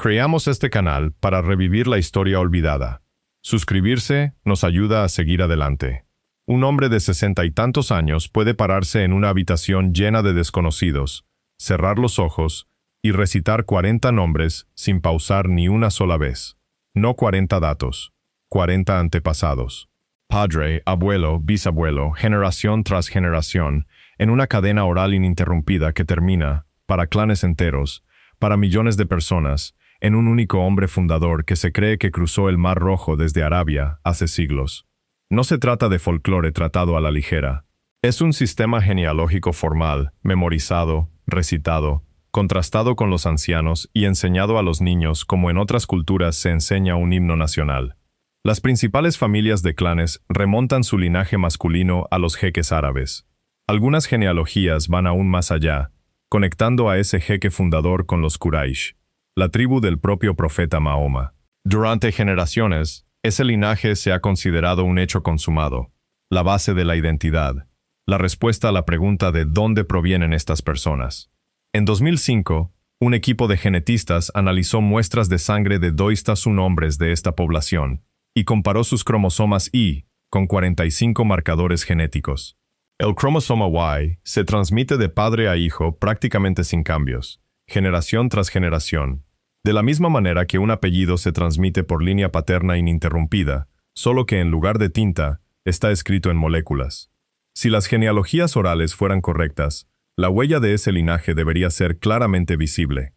Creamos este canal para revivir la historia olvidada. Suscribirse nos ayuda a seguir adelante. Un hombre de 60 y tantos años puede pararse en una habitación llena de desconocidos, cerrar los ojos y recitar 40 nombres sin pausar ni una sola vez. No 40 datos, 40 antepasados. Padre, abuelo, bisabuelo, generación tras generación, en una cadena oral ininterrumpida que termina, para clanes enteros, para millones de personas, en un único hombre fundador que se cree que cruzó el Mar Rojo desde Arabia hace siglos. No se trata de folclore tratado a la ligera. Es un sistema genealógico formal, memorizado, recitado, contrastado con los ancianos y enseñado a los niños como en otras culturas se enseña un himno nacional. Las principales familias de clanes remontan su linaje masculino a los jeques árabes. Algunas genealogías van aún más allá, conectando a ese jeque fundador con los Quraysh, la tribu del propio profeta Mahoma. Durante generaciones, ese linaje se ha considerado un hecho consumado, la base de la identidad, la respuesta a la pregunta de dónde provienen estas personas. En 2005, un equipo de genetistas analizó muestras de sangre de 21 hombres de esta población y comparó sus cromosomas Y con 45 marcadores genéticos. El cromosoma Y se transmite de padre a hijo prácticamente sin cambios, generación tras generación. De la misma manera que un apellido se transmite por línea paterna ininterrumpida, solo que en lugar de tinta, está escrito en moléculas. Si las genealogías orales fueran correctas, la huella de ese linaje debería ser claramente visible.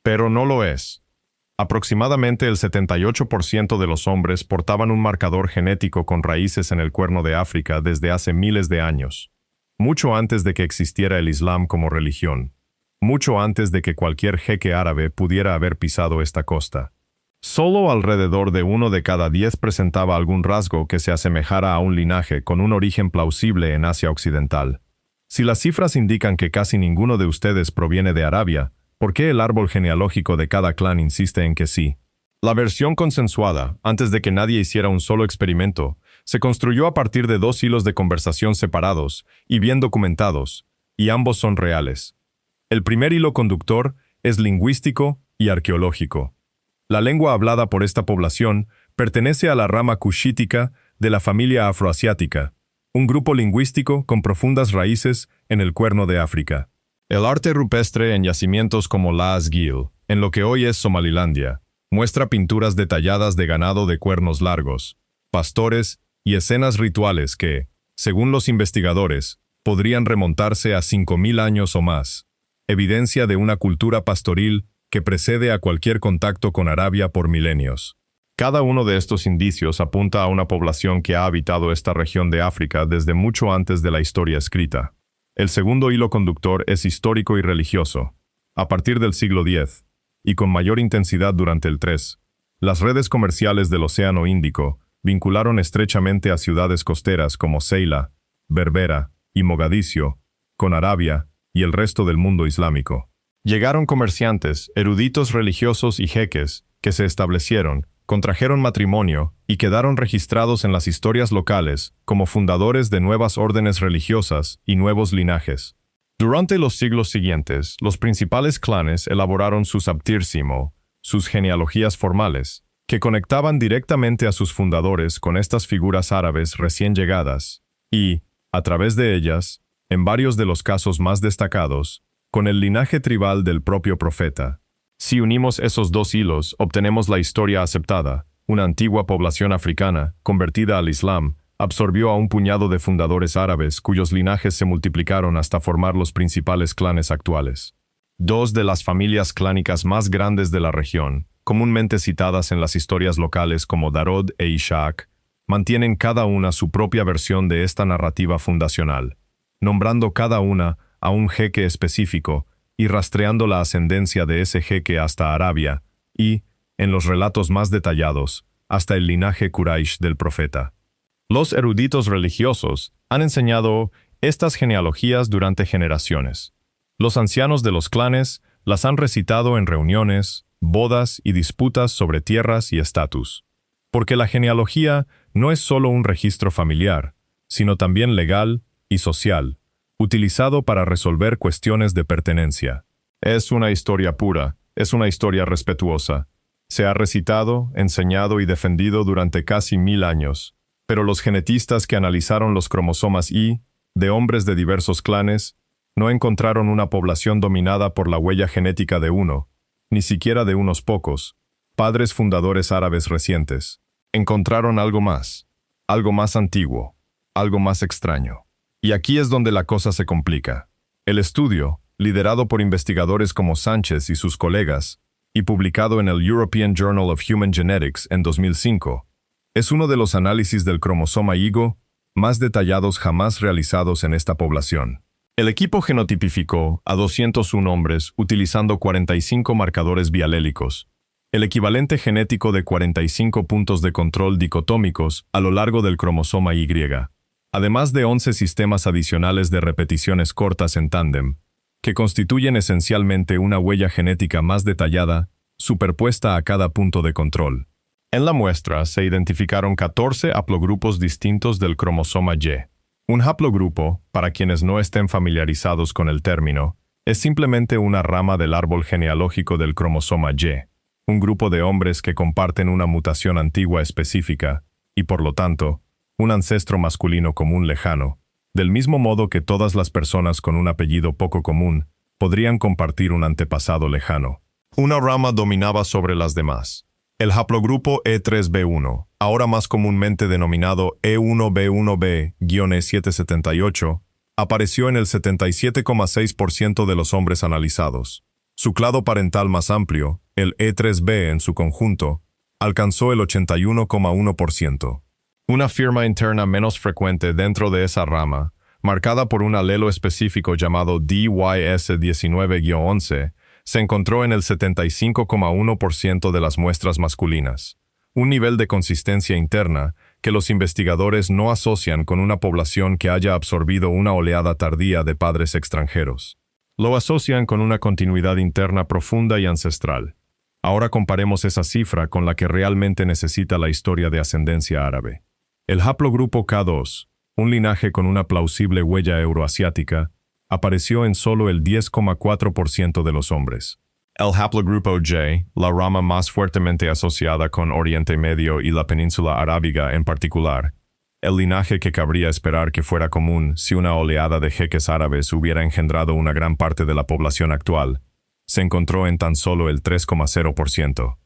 Pero no lo es. Aproximadamente el 78% de los hombres portaban un marcador genético con raíces en el Cuerno de África desde hace miles de años, mucho antes de que existiera el Islam como religión. Mucho antes de que cualquier jeque árabe pudiera haber pisado esta costa. Solo alrededor de 1 de cada 10 presentaba algún rasgo que se asemejara a un linaje con un origen plausible en Asia Occidental. Si las cifras indican que casi ninguno de ustedes proviene de Arabia, ¿por qué el árbol genealógico de cada clan insiste en que sí? La versión consensuada, antes de que nadie hiciera un solo experimento, se construyó a partir de 2 hilos de conversación separados y bien documentados, y ambos son reales. El primer hilo conductor es lingüístico y arqueológico. La lengua hablada por esta población pertenece a la rama cushítica de la familia afroasiática, un grupo lingüístico con profundas raíces en el Cuerno de África. El arte rupestre en yacimientos como Laas Gil, en lo que hoy es Somalilandia, muestra pinturas detalladas de ganado de cuernos largos, pastores y escenas rituales que, según los investigadores, podrían remontarse a 5.000 años o más. Evidencia de una cultura pastoril que precede a cualquier contacto con Arabia por milenios. Cada uno de estos indicios apunta a una población que ha habitado esta región de África desde mucho antes de la historia escrita. El segundo hilo conductor es histórico y religioso. A partir del siglo X, y con mayor intensidad durante el III, las redes comerciales del Océano Índico vincularon estrechamente a ciudades costeras como Ceila, Berbera y Mogadiscio, con Arabia y el resto del mundo islámico. Llegaron comerciantes, eruditos religiosos y jeques que se establecieron, contrajeron matrimonio y quedaron registrados en las historias locales como fundadores de nuevas órdenes religiosas y nuevos linajes. Durante los siglos siguientes, los principales clanes elaboraron sus abtirsimo, sus genealogías formales, que conectaban directamente a sus fundadores con estas figuras árabes recién llegadas, y, a través de ellas, en varios de los casos más destacados, con el linaje tribal del propio profeta. Si unimos esos 2 hilos, obtenemos la historia aceptada. Una antigua población africana, convertida al Islam, absorbió a un puñado de fundadores árabes cuyos linajes se multiplicaron hasta formar los principales clanes actuales. 2 de las familias clánicas más grandes de la región, comúnmente citadas en las historias locales como Darod e Ishaq, mantienen cada una su propia versión de esta narrativa fundacional, nombrando cada una a un jeque específico y rastreando la ascendencia de ese jeque hasta Arabia y, en los relatos más detallados, hasta el linaje Quraysh del profeta. Los eruditos religiosos han enseñado estas genealogías durante generaciones. Los ancianos de los clanes las han recitado en reuniones, bodas y disputas sobre tierras y estatus. Porque la genealogía no es solo un registro familiar, sino también legal y social, utilizado para resolver cuestiones de pertenencia. Es una historia pura, es una historia respetuosa. Se ha recitado, enseñado y defendido durante casi 1000 años. Pero los genetistas que analizaron los cromosomas Y, de hombres de diversos clanes, no encontraron una población dominada por la huella genética de uno, ni siquiera de unos pocos, padres fundadores árabes recientes. Encontraron algo más antiguo, algo más extraño. Y aquí es donde la cosa se complica. El estudio, liderado por investigadores como Sánchez y sus colegas, y publicado en el European Journal of Human Genetics en 2005, es uno de los análisis del cromosoma Y más detallados jamás realizados en esta población. El equipo genotipificó a 201 hombres utilizando 45 marcadores bialélicos, el equivalente genético de 45 puntos de control dicotómicos a lo largo del cromosoma Y, además de 11 sistemas adicionales de repeticiones cortas en tándem, que constituyen esencialmente una huella genética más detallada, superpuesta a cada punto de control. En la muestra se identificaron 14 haplogrupos distintos del cromosoma Y. Un haplogrupo, para quienes no estén familiarizados con el término, es simplemente una rama del árbol genealógico del cromosoma Y, un grupo de hombres que comparten una mutación antigua específica, y por lo tanto, un ancestro masculino común lejano, del mismo modo que todas las personas con un apellido poco común podrían compartir un antepasado lejano. Una rama dominaba sobre las demás. El haplogrupo E3B1, ahora más comúnmente denominado E1B1B-E778, apareció en el 77,6% de los hombres analizados. Su clado parental más amplio, el E3B en su conjunto, alcanzó el 81,1%. Una firma interna menos frecuente dentro de esa rama, marcada por un alelo específico llamado DYS19-11, se encontró en el 75,1% de las muestras masculinas, un nivel de consistencia interna que los investigadores no asocian con una población que haya absorbido una oleada tardía de padres extranjeros. Lo asocian con una continuidad interna profunda y ancestral. Ahora comparemos esa cifra con la que realmente necesita la historia de ascendencia árabe. El haplogrupo K2, un linaje con una plausible huella euroasiática, apareció en solo el 10,4% de los hombres. El haplogrupo J, la rama más fuertemente asociada con Oriente Medio y la península arábiga en particular, el linaje que cabría esperar que fuera común si una oleada de jeques árabes hubiera engendrado una gran parte de la población actual, se encontró en tan solo el 3,0%.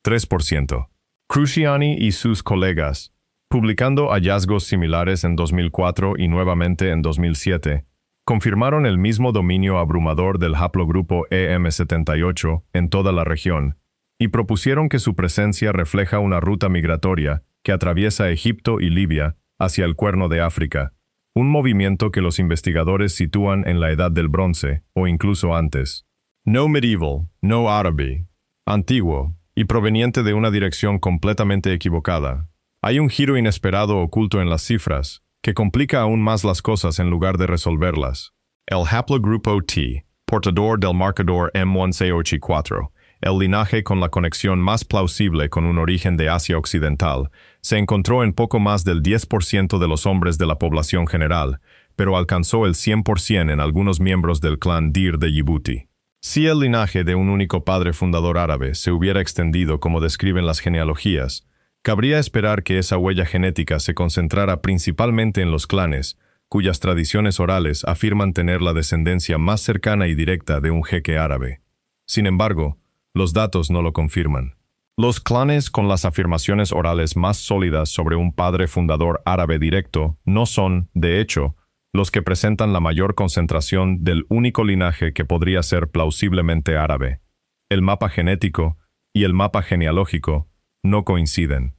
3%. Cruciani y sus colegas, publicando hallazgos similares en 2004 y nuevamente en 2007, confirmaron el mismo dominio abrumador del haplogrupo EM78 en toda la región, y propusieron que su presencia refleja una ruta migratoria que atraviesa Egipto y Libia hacia el Cuerno de África, un movimiento que los investigadores sitúan en la Edad del Bronce o incluso antes. No medieval, no árabe, antiguo y proveniente de una dirección completamente equivocada. Hay un giro inesperado oculto en las cifras, que complica aún más las cosas en lugar de resolverlas. El haplogrupo T, portador del marcador M1C84, el linaje con la conexión más plausible con un origen de Asia Occidental, se encontró en poco más del 10% de los hombres de la población general, pero alcanzó el 100% en algunos miembros del clan Dir de Yibuti. Si el linaje de un único padre fundador árabe se hubiera extendido como describen las genealogías, cabría esperar que esa huella genética se concentrara principalmente en los clanes, cuyas tradiciones orales afirman tener la descendencia más cercana y directa de un jeque árabe. Sin embargo, los datos no lo confirman. Los clanes con las afirmaciones orales más sólidas sobre un padre fundador árabe directo no son, de hecho, los que presentan la mayor concentración del único linaje que podría ser plausiblemente árabe. El mapa genético y el mapa genealógico no coinciden.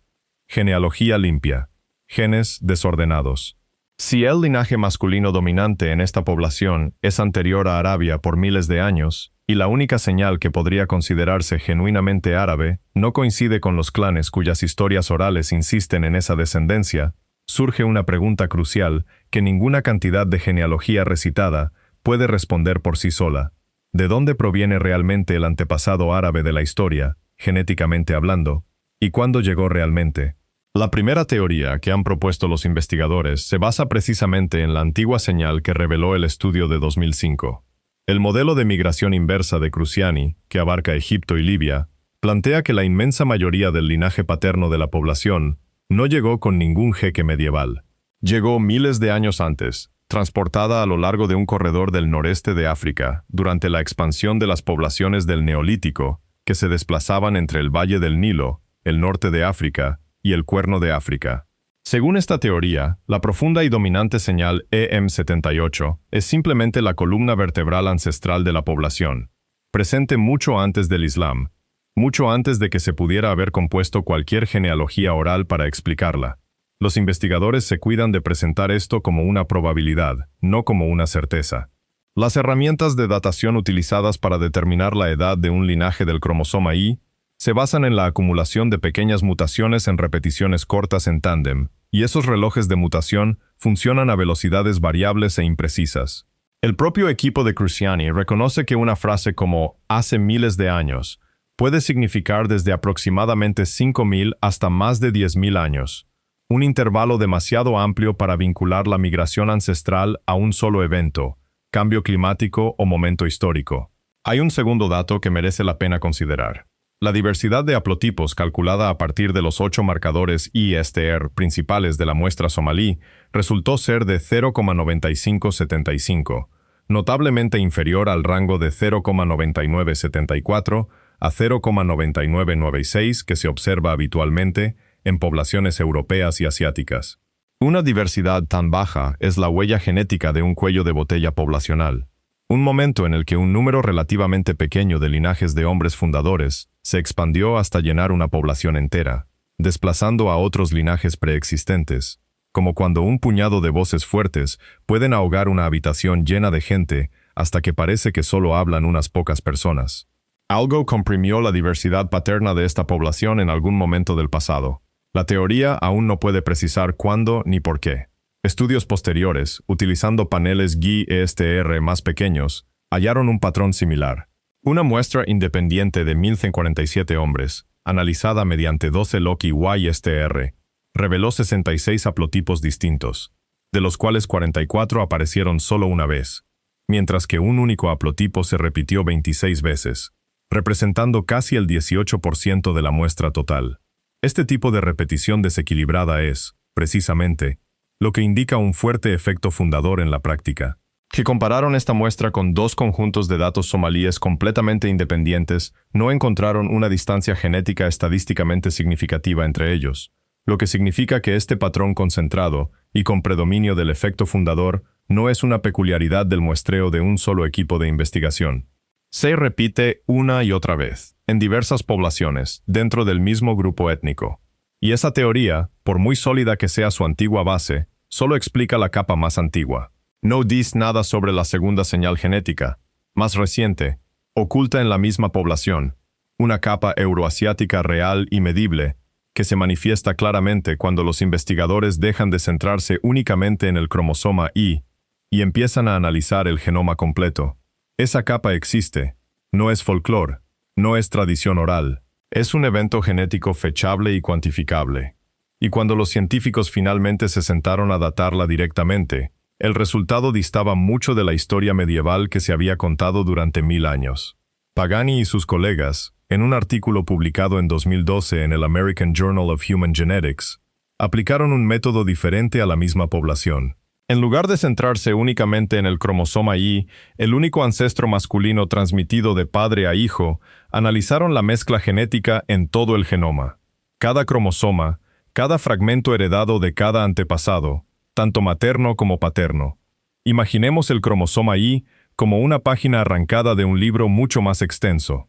Genealogía limpia. Genes desordenados. Si el linaje masculino dominante en esta población es anterior a Arabia por miles de años, y la única señal que podría considerarse genuinamente árabe no coincide con los clanes cuyas historias orales insisten en esa descendencia, surge una pregunta crucial que ninguna cantidad de genealogía recitada puede responder por sí sola. ¿De dónde proviene realmente el antepasado árabe de la historia, genéticamente hablando? ¿Y cuándo llegó realmente? La primera teoría que han propuesto los investigadores se basa precisamente en la antigua señal que reveló el estudio de 2005. El modelo de migración inversa de Cruciani, que abarca Egipto y Libia, plantea que la inmensa mayoría del linaje paterno de la población no llegó con ningún jeque medieval. Llegó miles de años antes, transportada a lo largo de un corredor del noreste de África, durante la expansión de las poblaciones del Neolítico, que se desplazaban entre el Valle del Nilo, el norte de África y el Cuerno de África. Según esta teoría, la profunda y dominante señal EM78 es simplemente la columna vertebral ancestral de la población, presente mucho antes del Islam, mucho antes de que se pudiera haber compuesto cualquier genealogía oral para explicarla. Los investigadores se cuidan de presentar esto como una probabilidad, no como una certeza. Las herramientas de datación utilizadas para determinar la edad de un linaje del cromosoma Y se basan en la acumulación de pequeñas mutaciones en repeticiones cortas en tándem, y esos relojes de mutación funcionan a velocidades variables e imprecisas. El propio equipo de Cruciani reconoce que una frase como «hace miles de años» puede significar desde aproximadamente 5.000 hasta más de 10.000 años, un intervalo demasiado amplio para vincular la migración ancestral a un solo evento, cambio climático o momento histórico. Hay un segundo dato que merece la pena considerar. La diversidad de haplotipos calculada a partir de los 8 marcadores ISTR principales de la muestra somalí resultó ser de 0,9575, notablemente inferior al rango de 0,9974 a 0,9996 que se observa habitualmente en poblaciones europeas y asiáticas. Una diversidad tan baja es la huella genética de un cuello de botella poblacional, un momento en el que un número relativamente pequeño de linajes de hombres fundadores se expandió hasta llenar una población entera, desplazando a otros linajes preexistentes, como cuando un puñado de voces fuertes pueden ahogar una habitación llena de gente hasta que parece que solo hablan unas pocas personas. Algo comprimió la diversidad paterna de esta población en algún momento del pasado. La teoría aún no puede precisar cuándo ni por qué. Estudios posteriores, utilizando paneles GI-ESTR más pequeños, hallaron un patrón similar. Una muestra independiente de 1.147 hombres, analizada mediante 12 Loci Y-STR, reveló 66 haplotipos distintos, de los cuales 44 aparecieron solo una vez, mientras que un único haplotipo se repitió 26 veces, representando casi el 18% de la muestra total. Este tipo de repetición desequilibrada es, precisamente, lo que indica un fuerte efecto fundador en la práctica. Que compararon esta muestra con 2 conjuntos de datos somalíes completamente independientes, no encontraron una distancia genética estadísticamente significativa entre ellos, lo que significa que este patrón concentrado y con predominio del efecto fundador no es una peculiaridad del muestreo de un solo equipo de investigación. Se repite una y otra vez, en diversas poblaciones, dentro del mismo grupo étnico. Y esa teoría, por muy sólida que sea su antigua base, solo explica la capa más antigua. No dice nada sobre la segunda señal genética, más reciente, oculta en la misma población, una capa euroasiática real y medible, que se manifiesta claramente cuando los investigadores dejan de centrarse únicamente en el cromosoma Y y empiezan a analizar el genoma completo. Esa capa existe, no es folclore, no es tradición oral, es un evento genético fechable y cuantificable. Y cuando los científicos finalmente se sentaron a datarla directamente, el resultado distaba mucho de la historia medieval que se había contado durante 1000 años. Pagani y sus colegas, en un artículo publicado en 2012 en el American Journal of Human Genetics, aplicaron un método diferente a la misma población. En lugar de centrarse únicamente en el cromosoma Y, el único ancestro masculino transmitido de padre a hijo, analizaron la mezcla genética en todo el genoma. Cada cromosoma, cada fragmento heredado de cada antepasado, tanto materno como paterno. Imaginemos el cromosoma Y como una página arrancada de un libro mucho más extenso.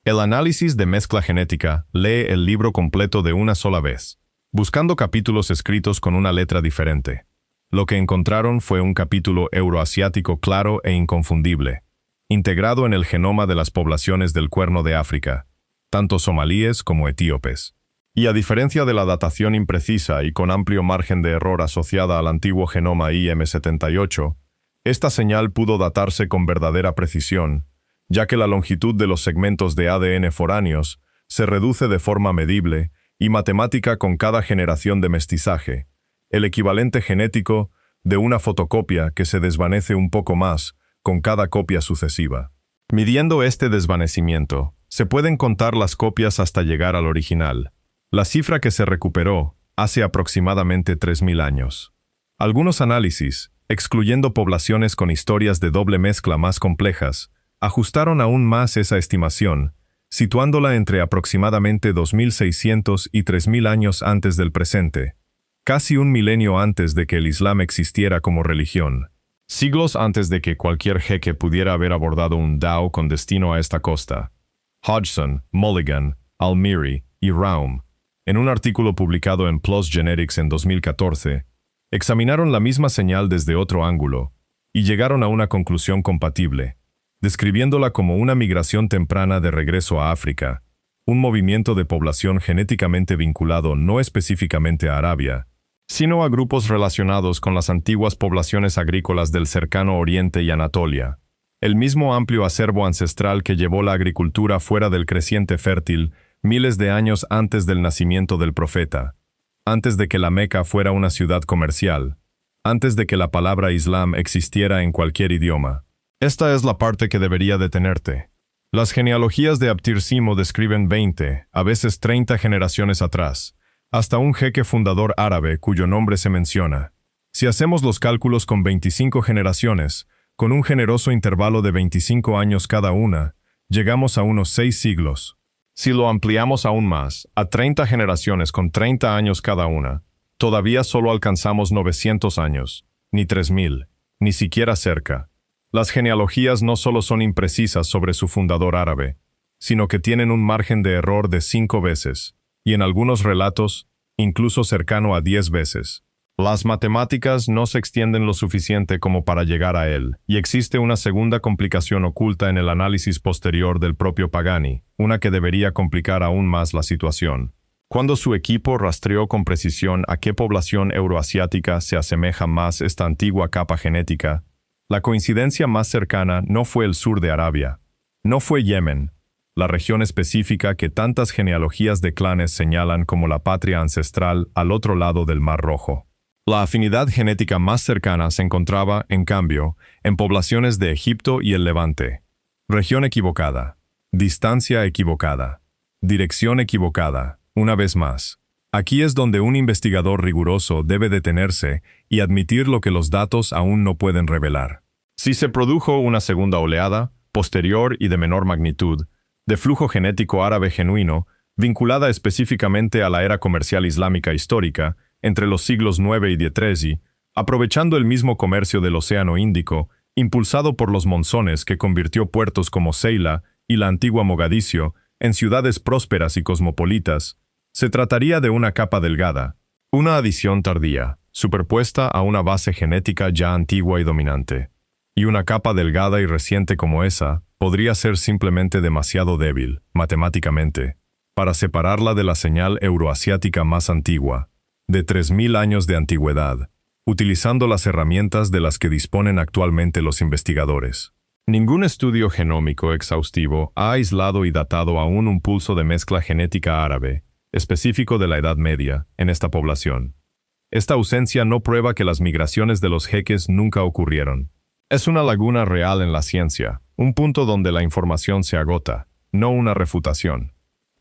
El análisis de mezcla genética lee el libro completo de una sola vez, buscando capítulos escritos con una letra diferente. Lo que encontraron fue un capítulo euroasiático claro e inconfundible, integrado en el genoma de las poblaciones del Cuerno de África, tanto somalíes como etíopes. Y a diferencia de la datación imprecisa y con amplio margen de error asociada al antiguo genoma IM78, esta señal pudo datarse con verdadera precisión, ya que la longitud de los segmentos de ADN foráneos se reduce de forma medible y matemática con cada generación de mestizaje, el equivalente genético de una fotocopia que se desvanece un poco más con cada copia sucesiva. Midiendo este desvanecimiento, se pueden contar las copias hasta llegar al original. La cifra que se recuperó hace aproximadamente 3.000 años. Algunos análisis, excluyendo poblaciones con historias de doble mezcla más complejas, ajustaron aún más esa estimación, situándola entre aproximadamente 2.600 y 3.000 años antes del presente, casi un milenio antes de que el Islam existiera como religión. Siglos antes de que cualquier jeque pudiera haber abordado un dhow con destino a esta costa. Hodgson, Mulligan, Almiri y Raum, en un artículo publicado en PLOS Genetics en 2014, examinaron la misma señal desde otro ángulo y llegaron a una conclusión compatible, describiéndola como una migración temprana de regreso a África, un movimiento de población genéticamente vinculado no específicamente a Arabia, sino a grupos relacionados con las antiguas poblaciones agrícolas del cercano Oriente y Anatolia, el mismo amplio acervo ancestral que llevó la agricultura fuera del creciente fértil miles de años antes del nacimiento del profeta, antes de que la Meca fuera una ciudad comercial, antes de que la palabra Islam existiera en cualquier idioma. Esta es la parte que debería detenerte. Las genealogías de Abtir-Simo describen 20, a veces 30 generaciones atrás, hasta un jeque fundador árabe cuyo nombre se menciona. Si hacemos los cálculos con 25 generaciones, con un generoso intervalo de 25 años cada una, llegamos a unos 6 siglos. Si lo ampliamos aún más, a 30 generaciones con 30 años cada una, todavía solo alcanzamos 900 años, ni 3.000, ni siquiera cerca. Las genealogías no solo son imprecisas sobre su fundador árabe, sino que tienen un margen de error de 5 veces, y en algunos relatos, incluso cercano a 10 veces. Las matemáticas no se extienden lo suficiente como para llegar a él, y existe una segunda complicación oculta en el análisis posterior del propio Pagani, una que debería complicar aún más la situación. Cuando su equipo rastreó con precisión a qué población euroasiática se asemeja más esta antigua capa genética, la coincidencia más cercana no fue el sur de Arabia, no fue Yemen, la región específica que tantas genealogías de clanes señalan como la patria ancestral al otro lado del Mar Rojo. La afinidad genética más cercana se encontraba, en cambio, en poblaciones de Egipto y el Levante. Región equivocada, distancia equivocada, dirección equivocada, una vez más. Aquí es donde un investigador riguroso debe detenerse y admitir lo que los datos aún no pueden revelar. Si se produjo una segunda oleada, posterior y de menor magnitud, de flujo genético árabe genuino, vinculada específicamente a la era comercial islámica histórica, entre los siglos IX y XIII, aprovechando el mismo comercio del Océano Índico, impulsado por los monzones que convirtió puertos como Ceila y la antigua Mogadiscio en ciudades prósperas y cosmopolitas, se trataría de una capa delgada, una adición tardía, superpuesta a una base genética ya antigua y dominante. Y una capa delgada y reciente como esa podría ser simplemente demasiado débil, matemáticamente, para separarla de la señal euroasiática más antigua, de 3.000 años de antigüedad, utilizando las herramientas de las que disponen actualmente los investigadores. Ningún estudio genómico exhaustivo ha aislado y datado aún un pulso de mezcla genética árabe, específico de la Edad Media, en esta población. Esta ausencia no prueba que las migraciones de los jeques nunca ocurrieron. Es una laguna real en la ciencia, un punto donde la información se agota, no una refutación.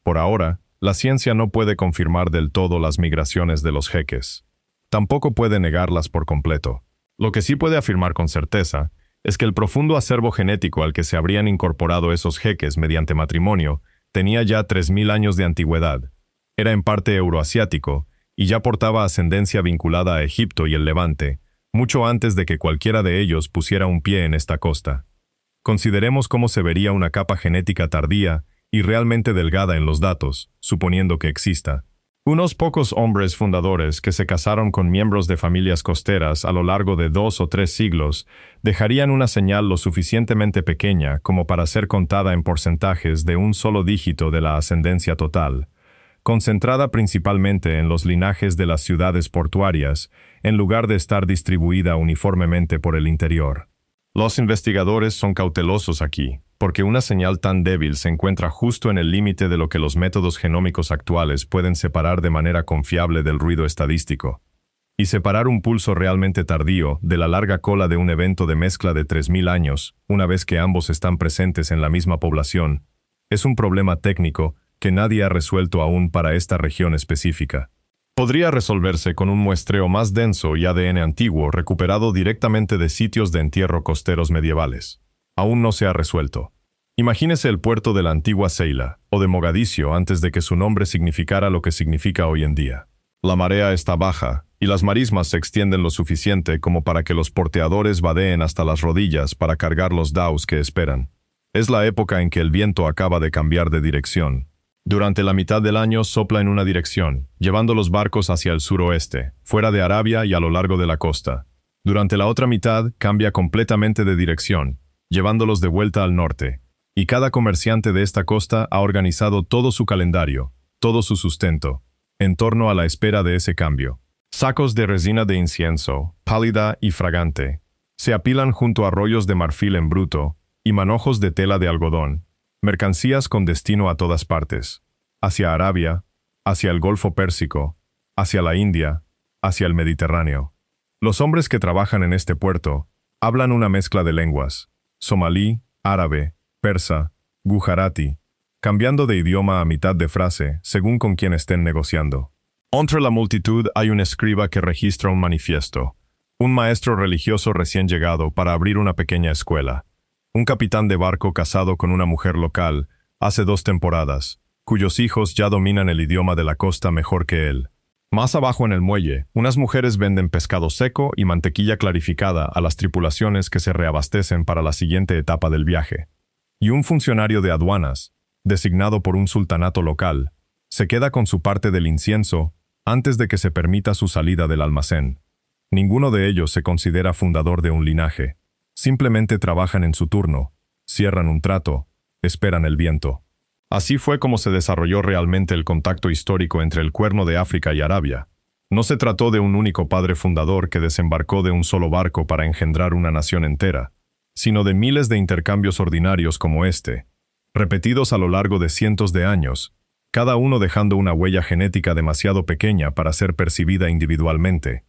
Por ahora, la ciencia no puede confirmar del todo las migraciones de los jeques. Tampoco puede negarlas por completo. Lo que sí puede afirmar con certeza es que el profundo acervo genético al que se habrían incorporado esos jeques mediante matrimonio tenía ya 3.000 años de antigüedad. Era en parte euroasiático y ya portaba ascendencia vinculada a Egipto y el Levante, mucho antes de que cualquiera de ellos pusiera un pie en esta costa. Consideremos cómo se vería una capa genética tardía y realmente delgada en los datos, suponiendo que exista. Unos pocos hombres fundadores que se casaron con miembros de familias costeras a lo largo de 2 o 3 siglos dejarían una señal lo suficientemente pequeña como para ser contada en porcentajes de un solo dígito de la ascendencia total, concentrada principalmente en los linajes de las ciudades portuarias, en lugar de estar distribuida uniformemente por el interior. Los investigadores son cautelosos aquí, porque una señal tan débil se encuentra justo en el límite de lo que los métodos genómicos actuales pueden separar de manera confiable del ruido estadístico. y separar un pulso realmente tardío de la larga cola de un evento de mezcla de 3000 años, una vez que ambos están presentes en la misma población, es un problema técnico que nadie ha resuelto aún para esta región específica. Podría resolverse con un muestreo más denso y ADN antiguo recuperado directamente de sitios de entierro costeros medievales. Aún no se ha resuelto. Imagínese el puerto de la antigua Ceila, o de Mogadiscio antes de que su nombre significara lo que significa hoy en día. La marea está baja, y las marismas se extienden lo suficiente como para que los porteadores vadeen hasta las rodillas para cargar los daos que esperan. Es la época en que el viento acaba de cambiar de dirección. Durante la mitad del año sopla en una dirección, llevando los barcos hacia el suroeste, fuera de Arabia y a lo largo de la costa. Durante la otra mitad cambia completamente de dirección, llevándolos de vuelta al norte, y cada comerciante de esta costa ha organizado todo su calendario, todo su sustento, en torno a la espera de ese cambio. Sacos de resina de incienso, pálida y fragante, se apilan junto a rollos de marfil en bruto y manojos de tela de algodón, mercancías con destino a todas partes, hacia Arabia, hacia el Golfo Pérsico, hacia la India, hacia el Mediterráneo. Los hombres que trabajan en este puerto hablan una mezcla de lenguas, somalí, árabe, persa, gujarati, cambiando de idioma a mitad de frase según con quien estén negociando. Entre la multitud hay un escriba que registra un manifiesto, un maestro religioso recién llegado para abrir una pequeña escuela, un capitán de barco casado con una mujer local hace 2 temporadas, cuyos hijos ya dominan el idioma de la costa mejor que él. Más abajo en el muelle, unas mujeres venden pescado seco y mantequilla clarificada a las tripulaciones que se reabastecen para la siguiente etapa del viaje. Y un funcionario de aduanas, designado por un sultanato local, se queda con su parte del incienso antes de que se permita su salida del almacén. Ninguno de ellos se considera fundador de un linaje. Simplemente trabajan en su turno, cierran un trato, esperan el viento. Así fue como se desarrolló realmente el contacto histórico entre el Cuerno de África y Arabia. No se trató de un único padre fundador que desembarcó de un solo barco para engendrar una nación entera, sino de miles de intercambios ordinarios como este, repetidos a lo largo de cientos de años, cada uno dejando una huella genética demasiado pequeña para ser percibida individualmente,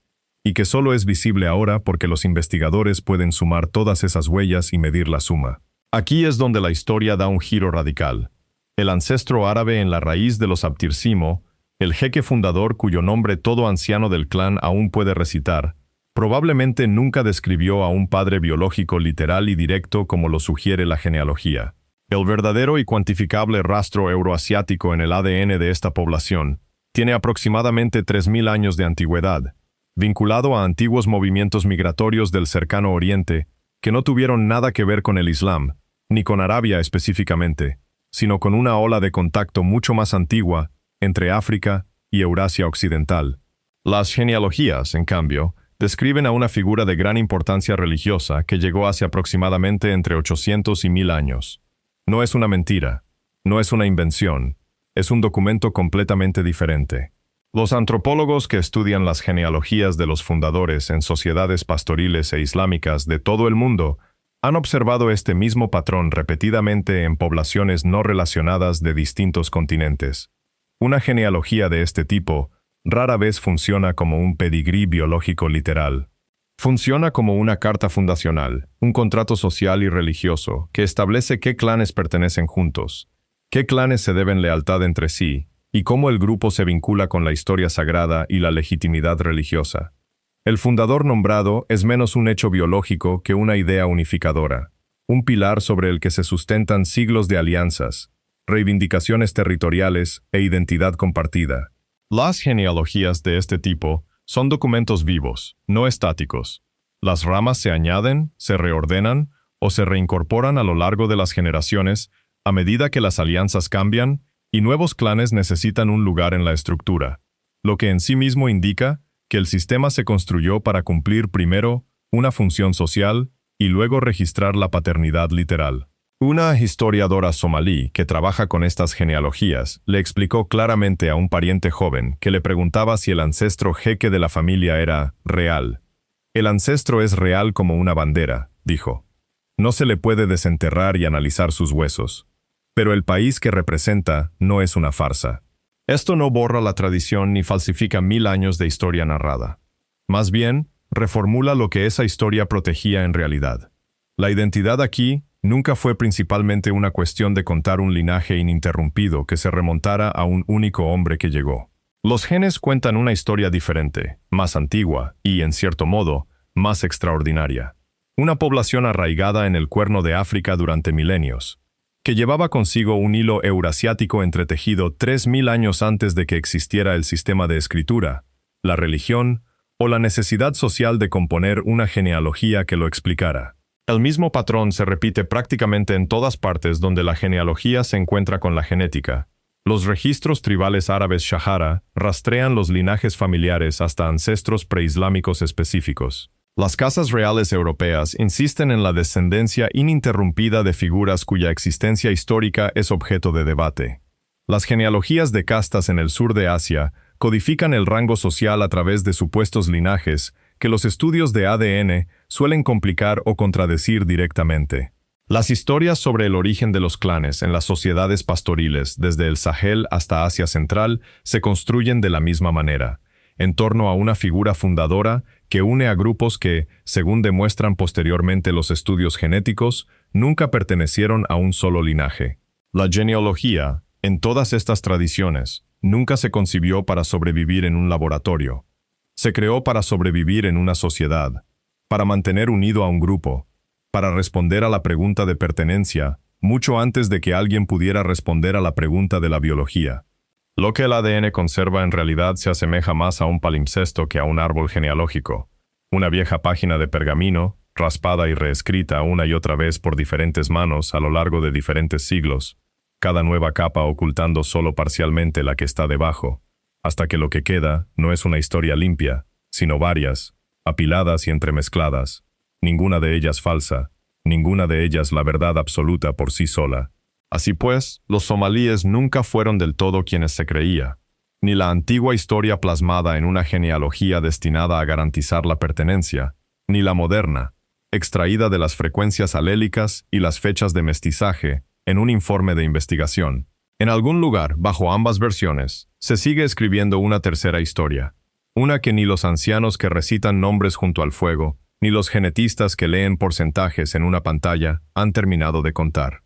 y que solo es visible ahora porque los investigadores pueden sumar todas esas huellas y medir la suma. Aquí es donde la historia da un giro radical. El ancestro árabe en la raíz de los Abtirsimo, el jeque fundador cuyo nombre todo anciano del clan aún puede recitar, probablemente nunca describió a un padre biológico literal y directo como lo sugiere la genealogía. El verdadero y cuantificable rastro euroasiático en el ADN de esta población tiene aproximadamente 3000 años de antigüedad, vinculado a antiguos movimientos migratorios del cercano Oriente que no tuvieron nada que ver con el Islam, ni con Arabia específicamente, sino con una ola de contacto mucho más antigua entre África y Eurasia Occidental. Las genealogías, en cambio, describen a una figura de gran importancia religiosa que llegó hace aproximadamente entre 800 y 1000 años. No es una mentira, no es una invención, es un documento completamente diferente. Los antropólogos que estudian las genealogías de los fundadores en sociedades pastoriles e islámicas de todo el mundo han observado este mismo patrón repetidamente en poblaciones no relacionadas de distintos continentes. Una genealogía de este tipo rara vez funciona como un pedigrí biológico literal. Funciona como una carta fundacional, un contrato social y religioso que establece qué clanes pertenecen juntos, qué clanes se deben lealtad entre sí, y cómo el grupo se vincula con la historia sagrada y la legitimidad religiosa. El fundador nombrado es menos un hecho biológico que una idea unificadora, un pilar sobre el que se sustentan siglos de alianzas, reivindicaciones territoriales e identidad compartida. Las genealogías de este tipo son documentos vivos, no estáticos. Las ramas se añaden, se reordenan o se reincorporan a lo largo de las generaciones a medida que las alianzas cambian y nuevos clanes necesitan un lugar en la estructura, lo que en sí mismo indica que el sistema se construyó para cumplir primero una función social y luego registrar la paternidad literal. Una historiadora somalí que trabaja con estas genealogías le explicó claramente a un pariente joven que le preguntaba si el ancestro jeque de la familia era real. El ancestro es real como una bandera, dijo. No se le puede desenterrar y analizar sus huesos. Pero el país que representa no es una farsa. Esto no borra la tradición ni falsifica 1000 años de historia narrada. Más bien, reformula lo que esa historia protegía en realidad. La identidad aquí nunca fue principalmente una cuestión de contar un linaje ininterrumpido que se remontara a un único hombre que llegó. Los genes cuentan una historia diferente, más antigua y, en cierto modo, más extraordinaria. Una población arraigada en el Cuerno de África durante milenios, que llevaba consigo un hilo eurasiático entretejido 3000 años antes de que existiera el sistema de escritura, la religión o la necesidad social de componer una genealogía que lo explicara. El mismo patrón se repite prácticamente en todas partes donde la genealogía se encuentra con la genética. Los registros tribales árabes Shahara rastrean los linajes familiares hasta ancestros preislámicos específicos. Las casas reales europeas insisten en la descendencia ininterrumpida de figuras cuya existencia histórica es objeto de debate. Las genealogías de castas en el sur de Asia codifican el rango social a través de supuestos linajes que los estudios de ADN suelen complicar o contradecir directamente. Las historias sobre el origen de los clanes en las sociedades pastoriles, desde el Sahel hasta Asia Central, se construyen de la misma manera, en torno a una figura fundadora que une a grupos que, según demuestran posteriormente los estudios genéticos, nunca pertenecieron a un solo linaje. La genealogía, en todas estas tradiciones, nunca se concibió para sobrevivir en un laboratorio. Se creó para sobrevivir en una sociedad, para mantener unido a un grupo, para responder a la pregunta de pertenencia, mucho antes de que alguien pudiera responder a la pregunta de la biología. Lo que el ADN conserva en realidad se asemeja más a un palimpsesto que a un árbol genealógico. Una vieja página de pergamino, raspada y reescrita una y otra vez por diferentes manos a lo largo de diferentes siglos, cada nueva capa ocultando solo parcialmente la que está debajo, hasta que lo que queda no es una historia limpia, sino varias, apiladas y entremezcladas, ninguna de ellas falsa, ninguna de ellas la verdad absoluta por sí sola. Así pues, los somalíes nunca fueron del todo quienes se creía, ni la antigua historia plasmada en una genealogía destinada a garantizar la pertenencia, ni la moderna, extraída de las frecuencias alélicas y las fechas de mestizaje en un informe de investigación. En algún lugar, bajo ambas versiones, se sigue escribiendo una tercera historia, una que ni los ancianos que recitan nombres junto al fuego, ni los genetistas que leen porcentajes en una pantalla han terminado de contar.